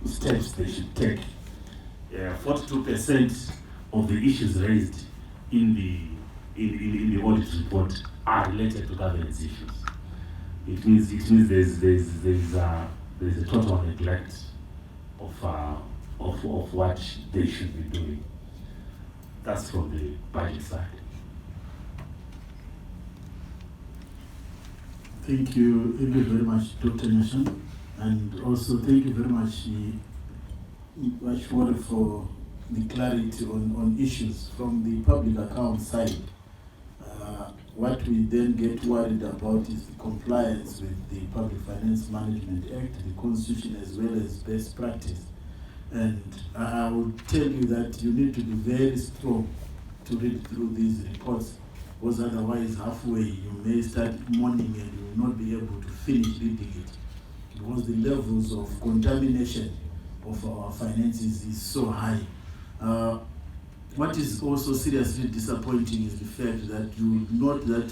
steps they should take. 42% of the issues raised in the audit report are related to governance issues. It means there's a total neglect of what they should be doing. That's from the budget side. Thank you very much, Dr. Nyashan, and also thank you very much, for the clarity on issues from the public account side. What we then get worried about is the compliance with the Public Finance Management Act, the Constitution, as well as best practice. And I would tell you that you need to be very strong to read through these reports, because otherwise halfway you may start mourning and you will not be able to finish reading it, because the levels of contamination of our finances is so high. What is also seriously disappointing is the fact that you note that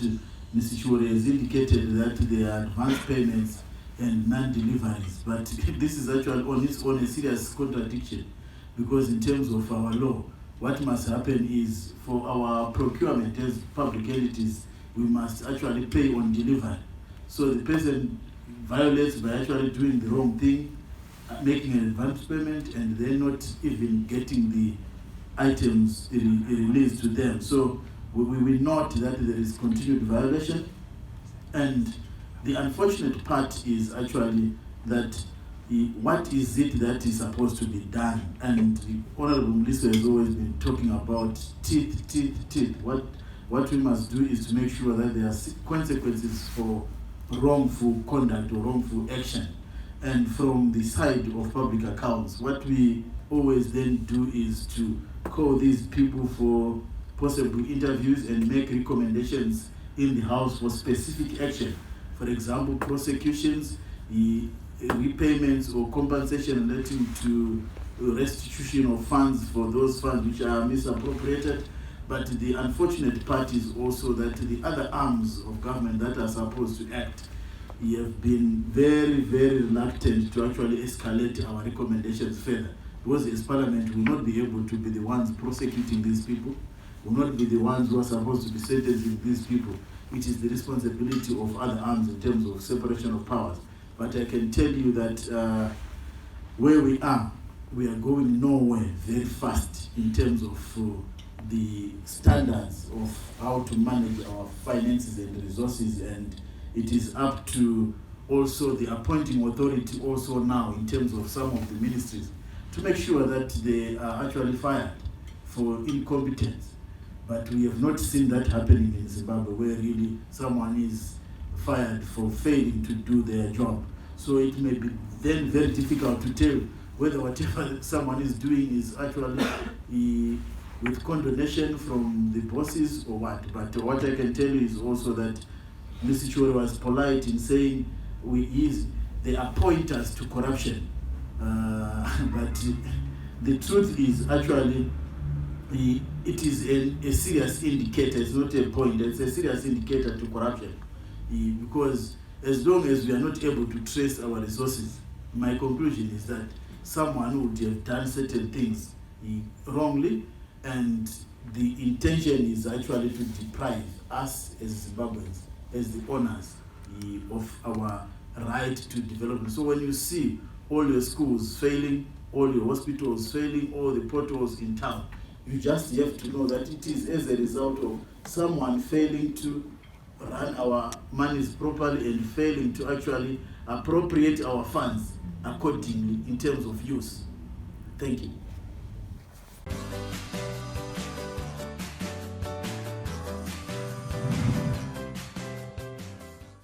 Mr. Chore has indicated that there are advance payments and non-deliveries, but this is actually on its own a serious contradiction, because in terms of our law, what must happen is for our procurement as public entities, we must actually pay on delivery. So the person violates by actually doing the wrong thing, making an advance payment, and then not even getting the items released to them. So we will note that there is continued violation, and the unfortunate part is actually that what is it that is supposed to be done? And the Honorable Minister has always been talking about teeth. What we must do is to make sure that there are consequences for wrongful conduct or wrongful action. And from the side of public accounts, what we always then do is to call these people for possible interviews and make recommendations in the House for specific action. For example, prosecutions, the repayments or compensation relating to restitution of funds for those funds which are misappropriated. But the unfortunate part is also that the other arms of government that are supposed to act, we have been very, very reluctant to actually escalate our recommendations further, because as Parliament will not be able to be the ones prosecuting these people, will not be the ones who are supposed to be sentencing these people. It is the responsibility of other arms in terms of separation of powers. But I can tell you that where we are going nowhere very fast in terms of the standards of how to manage our finances and resources, and it is up to also the appointing authority also now in terms of some of the ministries to make sure that they are actually fired for incompetence. But we have not seen that happening in Zimbabwe, where really someone is fired for failing to do their job. So it may be then very difficult to tell whether whatever someone is doing is actually with condonation from the bosses or what. But what I can tell you is also that Mr. Chore was polite in saying they appoint us to corruption. But the truth is actually it is a serious indicator. It's not a point, it's a serious indicator to corruption. Because as long as we are not able to trace our resources, my conclusion is that someone would have done certain things wrongly, and the intention is actually to deprive us as Zimbabweans, as the owners of our right to development. So when you see all your schools failing, all your hospitals failing, all the potholes in town, you just have to know that it is as a result of someone failing to run our monies properly and failing to actually appropriate our funds accordingly in terms of use. Thank you.